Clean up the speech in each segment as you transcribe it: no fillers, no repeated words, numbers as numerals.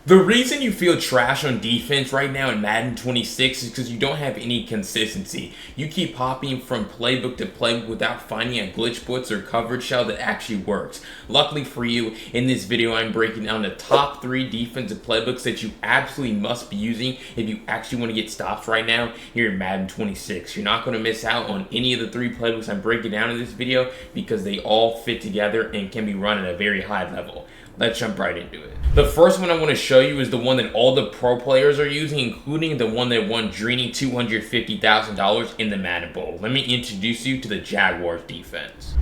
The reason you feel trash on defense right now in Madden 26 is because you don't have any consistency. You keep hopping from playbook to playbook without finding a glitch blitz or coverage shell that actually works. Luckily for you, in this video I'm breaking down the top 3 defensive playbooks that you absolutely must be using if you actually want to get stops right now here in Madden 26. You're not going to miss out on any of the 3 playbooks I'm breaking down in this video because they all fit together and can be run at a very high level. Let's jump right into it. The first one I want to show you is the one that all the pro players are using, including the one that won Dreeny $250,000 in the Madden Bowl. Let me introduce you to the Jaguars defense.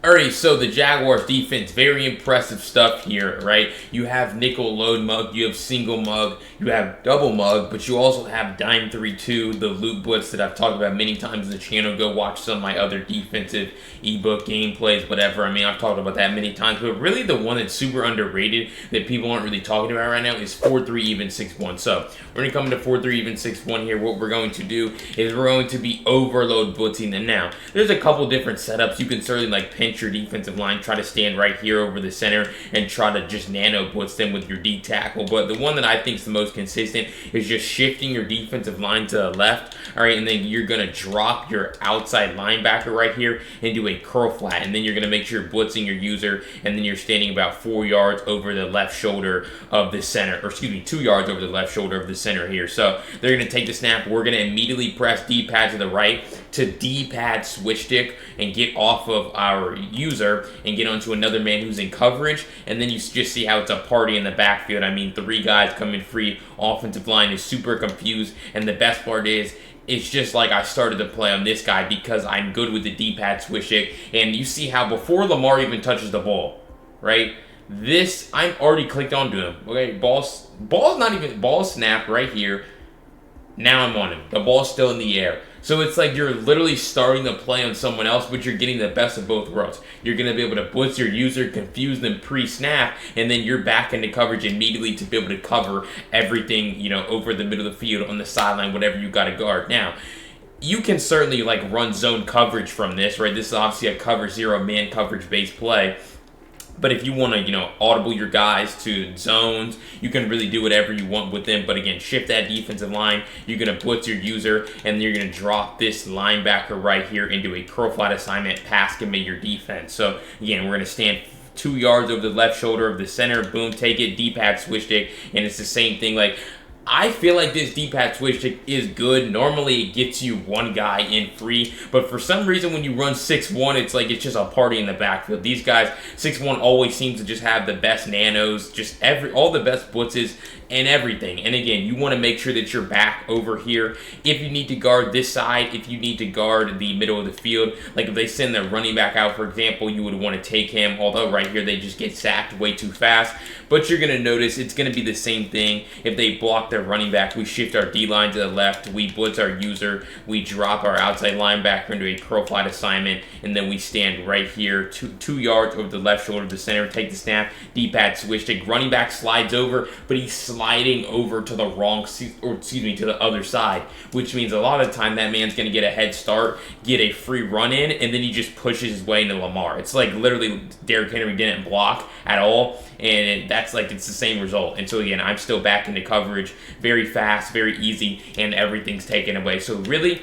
Alright, so the Jaguars defense, very impressive stuff here, right? You have nickel load mug, you have single mug, you have double mug, but you also have dime 3-2, the loop blitz that I've talked about many times on the channel. Go watch some of my other defensive ebook gameplays, whatever. I mean, I've talked about that many times, but really the one that's super underrated that people aren't really talking about right now is 4-3 even 6-1. So we're going to come into 4-3 even 6-1 here. What we're going to do is we're going to be overload blitzing them. Now, there's a couple different setups. You can certainly like pinch your defensive line, try to stand right here over the center and try to just nano blitz them with your D tackle. But the one that I think is the most consistent is just shifting your defensive line to the left. All right, and then you're going to drop your outside linebacker right here and do a curl flat. And then you're going to make sure you're blitzing your user, and then you're standing about 4 yards over the left shoulder of the center, or excuse me, 2 yards over the left shoulder of the center here. So they're going to take the snap. We're going to immediately press D-pad to the right to D-pad switch stick and get off of our user and get onto another man who's in coverage, and then you just see how it's a party in the backfield. I mean, 3 guys coming free, offensive line is super confused, and the best part is it's just like I started to play on this guy because I'm good with the D-pad switch stick, and you see how before Lamar even touches the ball, right? This, I'm already clicked onto him. Okay, ball's snapped right here. Now I'm on him. The ball's still in the air. So it's like you're literally starting to play on someone else, but you're getting the best of both worlds. You're going to be able to blitz your user, confuse them pre-snap, and then you're back into coverage immediately to be able to cover everything, you know, over the middle of the field, on the sideline, whatever you got to guard. Now, you can certainly like run zone coverage from this, right? This is obviously a cover 0 man coverage based play. But if you want to, you know, audible your guys to zones, you can really do whatever you want with them. But again, shift that defensive line. You're going to blitz your user, and you're going to drop this linebacker right here into a curl flat assignment, pass commit your defense. So again, we're going to stand 2 yards over the left shoulder of the center. Boom, take it, D-pad switch stick, and it's the same thing. Like, I feel like this D-pad switch stick is good. Normally, it gets you one guy in free, but for some reason, when you run 6-1, it's like it's just a party in the backfield. These guys, 6-1 always seems to just have the best nanos, just all the best blitzes and everything. And again, you want to make sure that you're back over here. If you need to guard this side, if you need to guard the middle of the field, like if they send their running back out, for example, you would want to take him, although right here they just get sacked way too fast. But you're going to notice it's going to be the same thing. If they block their running back, we shift our D-line to the left, we blitz our user, we drop our outside linebacker into a curl flat assignment, and then we stand right here, 2 yards over the left shoulder of the center, take the snap, D-pad switch stick, running back slides over, but he's sliding over to the to the other side, which means a lot of the time that man's going to get a head start, get a free run in, and then he just pushes his way into Lamar. It's like literally Derrick Henry didn't block at all, and that's like it's the same result. And so again, I'm still back into coverage, very fast, very easy, and everything's taken away. So really,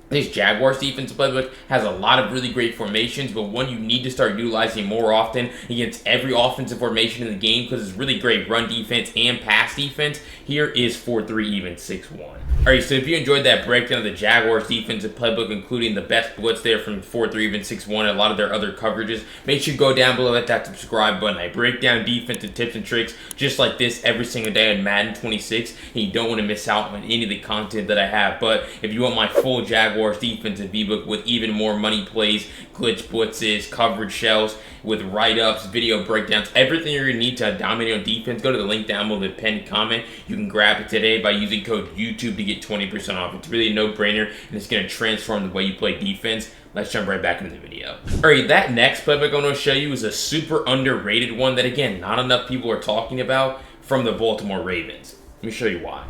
this Jaguars defensive playbook has a lot of really great formations, but one you need to start utilizing more often against every offensive formation in the game because it's really great run defense and pass defense. Here is 4-3 even 6-1. Alright, so if you enjoyed that breakdown of the Jaguars defensive playbook, including the best blitz there from 4-3 even 6-1 and a lot of their other coverages, make sure you go down below, hit that subscribe button. I break down defensive tips and tricks just like this every single day on Madden 26, and you don't want to miss out on any of the content that I have. But if you want my full Jaguars defensive ebook with even more money plays, glitch blitzes, coverage shells, with write-ups, video breakdowns, everything you're going to need to dominate on defense, go to the link down below the pinned comment. You can grab it today by using code YouTube to get 20% off. It's really a no-brainer, and it's going to transform the way you play defense. Let's jump right back into the video. Alright, that next playbook I'm going to show you is a super underrated one that, again, not enough people are talking about from the Baltimore Ravens. Let me show you why.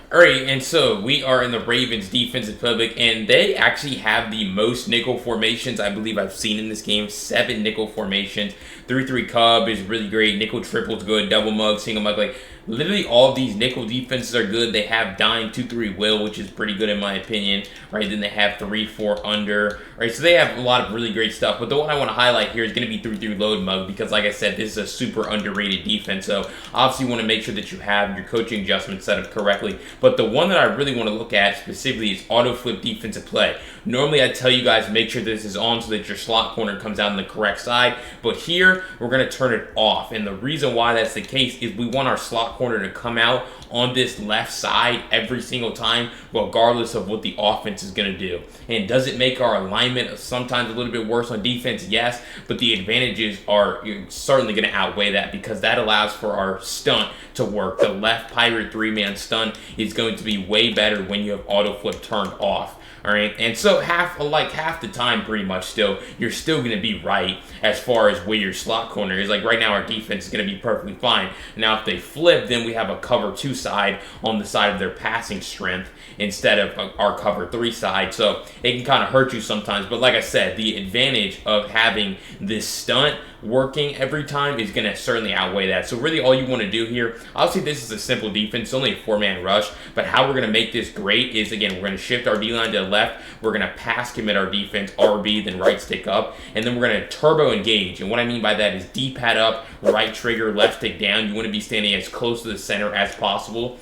All right, and so we are in the Ravens defensive playbook, and they actually have the most nickel formations I believe I've seen in this game. 7 nickel formations. 3-3 Cub is really great. Nickel triple's good. Double mug, single mug, like literally all of these nickel defenses are good. They have dime 2-3 will, which is pretty good in my opinion. Right, then they have 3-4 under. Right, so they have a lot of really great stuff. But the one I want to highlight here is going to be 3-3 load mug because, like I said, this is a super underrated defense. So obviously, you want to make sure that you have your coaching adjustments set up correctly. But the one that I really want to look at specifically is auto flip defensive play. Normally, I tell you guys make sure this is on so that your slot corner comes out on the correct side. But here, we're going to turn it off. And the reason why that's the case is we want our slot corner to come out on this left side every single time, regardless of what the offense is going to do. And does it make our alignment sometimes a little bit worse on defense? Yes, but the advantages are certainly going to outweigh that because that allows for our stunt to work. The left pirate 3-man stunt is going to be way better when you have auto flip turned off. All right, and so half the time, pretty much still, you're still going to be right as far as where your slot corner is. Like right now, our defense is going to be perfectly fine. Now, if they flip, then we have a cover 2 side on the side of their passing strength instead of our cover 3 side. So it can kind of hurt you sometimes. But like I said, the advantage of having this stunt working every time is going to certainly outweigh that. So really all you want to do here, obviously this is a simple defense, it's only a 4-man rush, but how we're going to make this great is, again, we're going to shift our D-line to the left, we're going to pass commit our defense, RB, then right stick up, and then we're going to turbo engage. And what I mean by that is D-pad up, right trigger, left stick down. You want to be standing as close to the center as possible.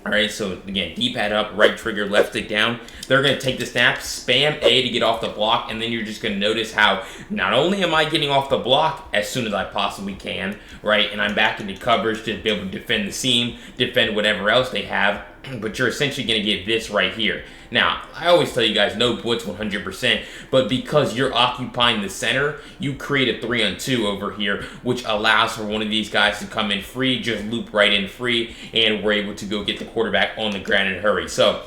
All right, so again, D-pad up, right trigger, left stick down. They're going to take the snap, spam A to get off the block, and then you're just going to notice how not only am I getting off the block as soon as I possibly can, right, and I'm back into coverage to be able to defend the seam, defend whatever else they have, but you're essentially going to get this right here. Now, I always tell you guys, no blitz 100%, but because you're occupying the center, you create a 3-on-2 over here, which allows for one of these guys to come in free, just loop right in free, and we're able to go get the quarterback on the ground in a hurry. So,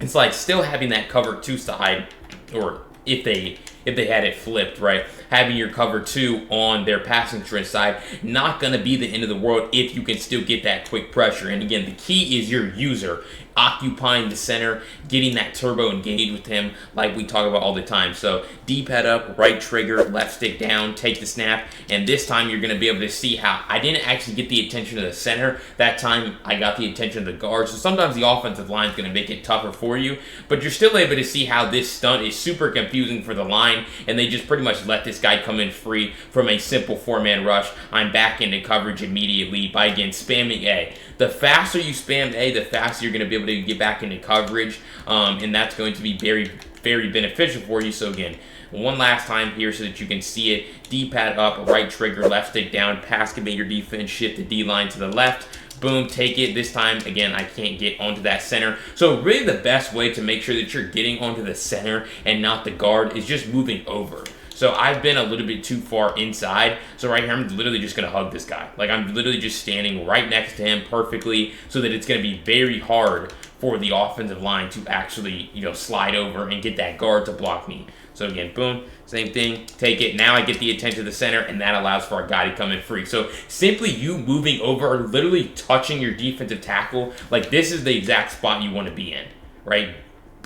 it's like still having that cover 2 side, or if they had it flipped, right? Having your cover 2 on their passing strength side, not going to be the end of the world if you can still get that quick pressure. And again, the key is your user occupying the center, getting that turbo engaged with him like we talk about all the time. So D-pad up, right trigger, left stick down, take the snap, and this time you're going to be able to see how I didn't actually get the attention of the center. That time I got the attention of the guard. So sometimes the offensive line is going to make it tougher for you, but you're still able to see how this stunt is super confusing for the line, and they just pretty much let this guy come in free from a simple 4-man rush. I'm back into coverage immediately by, again, spamming A. The faster you spam A, the faster you're going to be able to get back into coverage, and that's going to be very, very beneficial for you. So again, one last time here so that you can see it. D-pad up, right trigger, left stick down, pass commit your defense, shift the D-line to the left. Boom, take it. This time, again, I can't get onto that center. So really the best way to make sure that you're getting onto the center and not the guard is just moving over. So I've been a little bit too far inside. So right here, I'm literally just going to hug this guy. Like I'm literally just standing right next to him perfectly so that it's going to be very hard for the offensive line to actually, slide over and get that guard to block me. So again, boom, same thing, take it. Now I get the attention of the center, and that allows for our guy to come in free. So simply you moving over or literally touching your defensive tackle, like this is the exact spot you want to be in, right?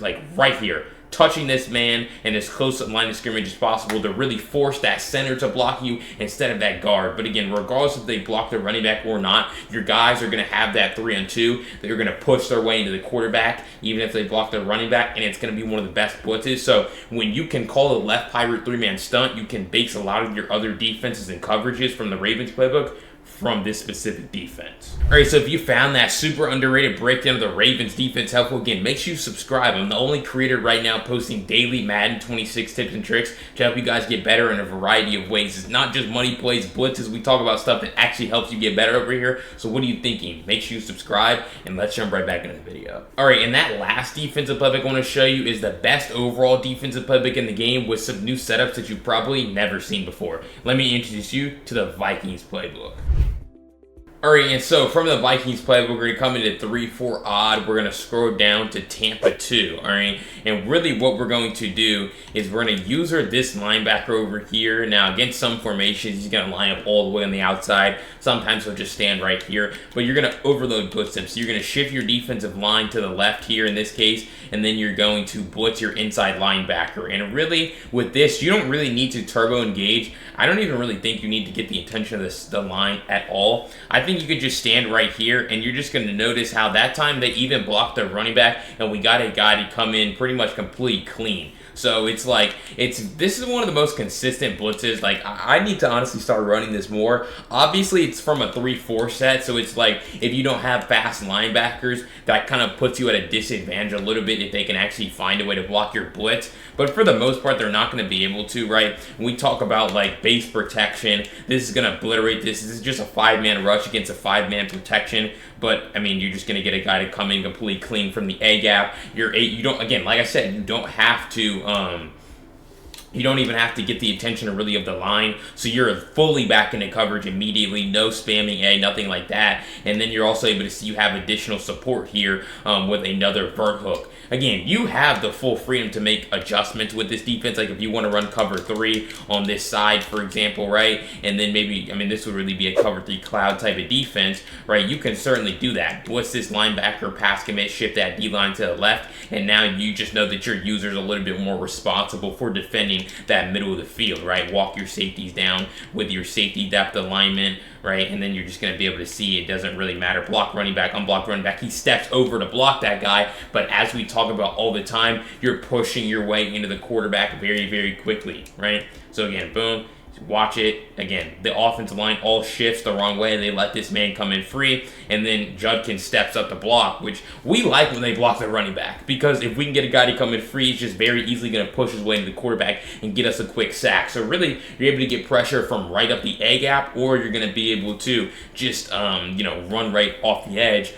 Like right here. Touching this man and as close to the line of scrimmage as possible to really force that center to block you instead of that guard. But again, regardless if they block the running back or not, your guys are going to have that 3-on-2 that you're going to push their way into the quarterback, even if they block the running back, and it's going to be one of the best blitzes. So when you can call a left pirate 3-man stunt, you can base a lot of your other defenses and coverages from the Ravens playbook from this specific defense. All right, so if you found that super underrated breakdown of the Ravens defense helpful, again, make sure you subscribe. I'm the only creator right now posting daily Madden 26 tips and tricks to help you guys get better in a variety of ways. It's not just money plays, blitzes. We talk about stuff that actually helps you get better over here. So what are you thinking? Make sure you subscribe, and let's jump right back into the video. All right, and that last defensive playbook I want to show you is the best overall defensive playbook in the game with some new setups that you've probably never seen before. Let me introduce you to the Vikings playbook. All right, and so from the Vikings playbook, we're going to come into 3-4 odd. We're going to scroll down to Tampa 2, all right? And really what we're going to do is we're going to user this linebacker over here. Now, against some formations, he's going to line up all the way on the outside. Sometimes he'll just stand right here, but you're going to overload blitz him. So you're going to shift your defensive line to the left here in this case, and then you're going to blitz your inside linebacker. And really, with this, you don't really need to turbo engage. I don't even really think you need to get the attention of the line at all. I think you could just stand right here, and you're just going to notice how that time they even blocked their running back, and we got a guy to come in pretty much complete clean. So it's like, this is one of the most consistent blitzes. Like, I need to honestly start running this more. Obviously, it's from a 3-4 set, so it's like, if you don't have fast linebackers, that kind of puts you at a disadvantage a little bit if they can actually find a way to block your blitz. But for the most part, they're not going to be able to, right? When we talk about, like, base protection, this is going to obliterate this. This is just a 5-man rush against a 5-man protection. But, I mean, you're just going to get a guy to come in completely clean from the A gap. You don't, again, like I said, you don't have to, you don't even have to get the attention really of the line. So you're fully back into coverage immediately. No spamming A, nothing like that. And then you're also able to see you have additional support here with another vert hook. Again, you have the full freedom to make adjustments with this defense. Like if you want to run cover 3 on this side, for example, right? And then maybe, I mean, this would really be a cover 3 cloud type of defense, right? You can certainly do that. What's this linebacker pass commit, shift that D-line to the left, and now you just know that your user's a little bit more responsible for defending that middle of the field, right? Walk your safeties down with your safety depth alignment, right? And then you're just going to be able to see it doesn't really matter. Block running back, unblock running back. He steps over to block that guy, but as we talk about all the time, you're pushing your way into the quarterback very, very quickly, right? So again, boom. Watch it. Again, the offensive line all shifts the wrong way. They let this man come in free, and then Judkins steps up to block, which we like when they block the running back, because if we can get a guy to come in free, he's just very easily going to push his way into the quarterback and get us a quick sack. So really, you're able to get pressure from right up the A gap, or you're going to be able to just, run right off the edge,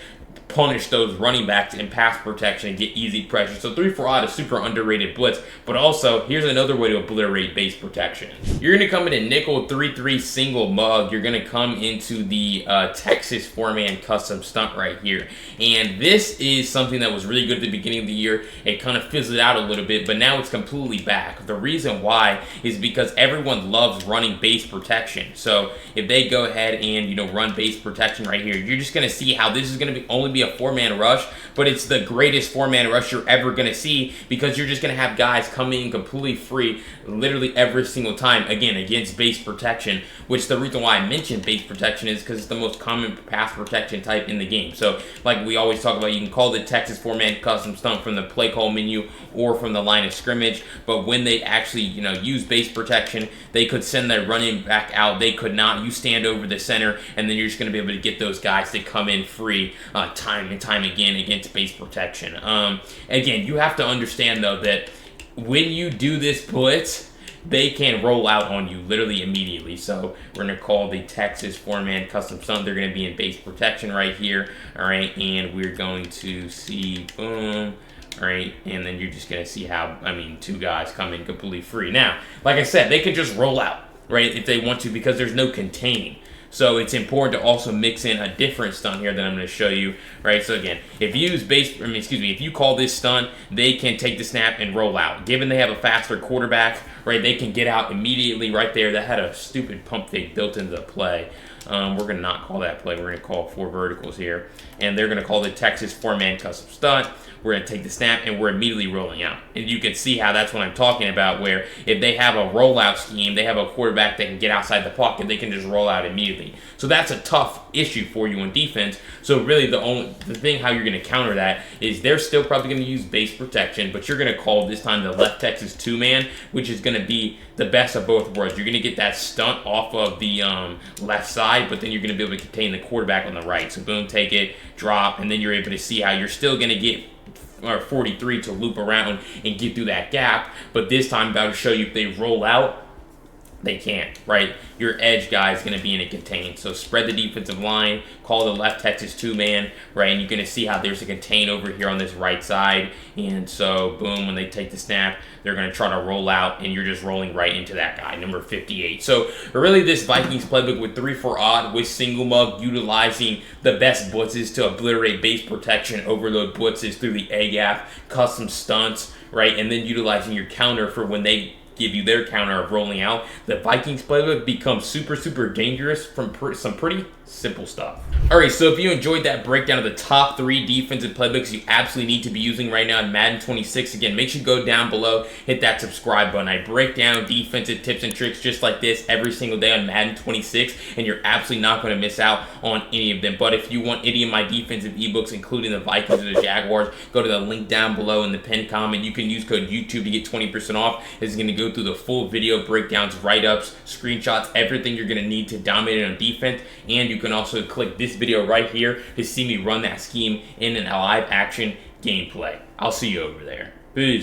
punish those running backs in pass protection and get easy pressure. So 3-4 odd is super underrated blitz, but also here's another way to obliterate base protection. You're going to come in a nickel 3-3 single mug. You're going to come into the Texas 4-man custom stunt right here. And this is something that was really good at the beginning of the year. It kind of fizzled out a little bit, but now it's completely back. The reason why is because everyone loves running base protection. So if they go ahead and, run base protection right here, you're just going to see how this is going to only be a 4-man rush, but it's the greatest 4-man rush you're ever going to see, because you're just going to have guys coming in completely free literally every single time, again, against base protection, which the reason why I mentioned base protection is because it's the most common pass protection type in the game. So like we always talk about, you can call the Texas 4-man custom stunt from the play call menu or from the line of scrimmage, but when they actually use base protection, they could send their running back out. They could not. You stand over the center, and then you're just going to be able to get those guys to come in free time and time again against base protection. Again, you have to understand though that when you do this blitz, they can roll out on you literally immediately. So we're going to call the Texas 4-man custom stunt. They're going to be in base protection right here. All right, and we're going to see, boom. All right, and then you're just going to see how, 2 guys come in completely free. Now, like I said, they can just roll out, right, if they want to, because there's no containing. So it's important to also mix in a different stunt here that I'm going to show you, right? So again, if you use if you call this stunt, they can take the snap and roll out. Given they have a faster quarterback, right, they can get out immediately right there. That had a stupid pump fake built into the play. We're going to not call that play. We're going to call 4 verticals here. And they're going to call the Texas 4-man custom stunt. We're going to take the snap, and we're immediately rolling out. And you can see how that's what I'm talking about, where if they have a rollout scheme, they have a quarterback that can get outside the pocket, they can just roll out immediately. So that's a tough issue for you in defense. So really the thing how you're going to counter that is they're still probably going to use base protection, but you're going to call this time the left Texas 2-man, which is going to be the best of both worlds. You're going to get that stunt off of the left side, but then you're going to be able to contain the quarterback on the right. So boom, take it, drop, and then you're able to see how you're still going to get 43 to loop around and get through that gap. But this time I'm about to show you if they roll out, They can't, right? Your edge guy is going to be in a contain. So spread the defensive line, call the left Texas two-man, right? And you're going to see how there's a contain over here on this right side. And so, boom, when they take the snap, they're going to try to roll out, and you're just rolling right into that guy, number 58. So really this Vikings playbook with 3-4 odd, with single mug, utilizing the best blitzes to obliterate base protection, overload blitzes through the A-gap, custom stunts, right? And then utilizing your counter for when they give you their counter of rolling out. The Vikings playbook becomes super, super dangerous from some pretty simple stuff. All right, so if you enjoyed that breakdown of the top 3 defensive playbooks you absolutely need to be using right now in Madden 26, again, make sure you go down below, hit that subscribe button. I break down defensive tips and tricks just like this every single day on Madden 26, and you're absolutely not going to miss out on any of them. But if you want any of my defensive ebooks, including the Vikings or the Jaguars, go to the link down below in the pinned comment. You can use code YouTube to get 20% off. It's going to go through the full video breakdowns, write-ups, screenshots, everything you're going to need to dominate on defense. And you can also click this video right here to see me run that scheme in a live action gameplay. I'll see you over there. Peace.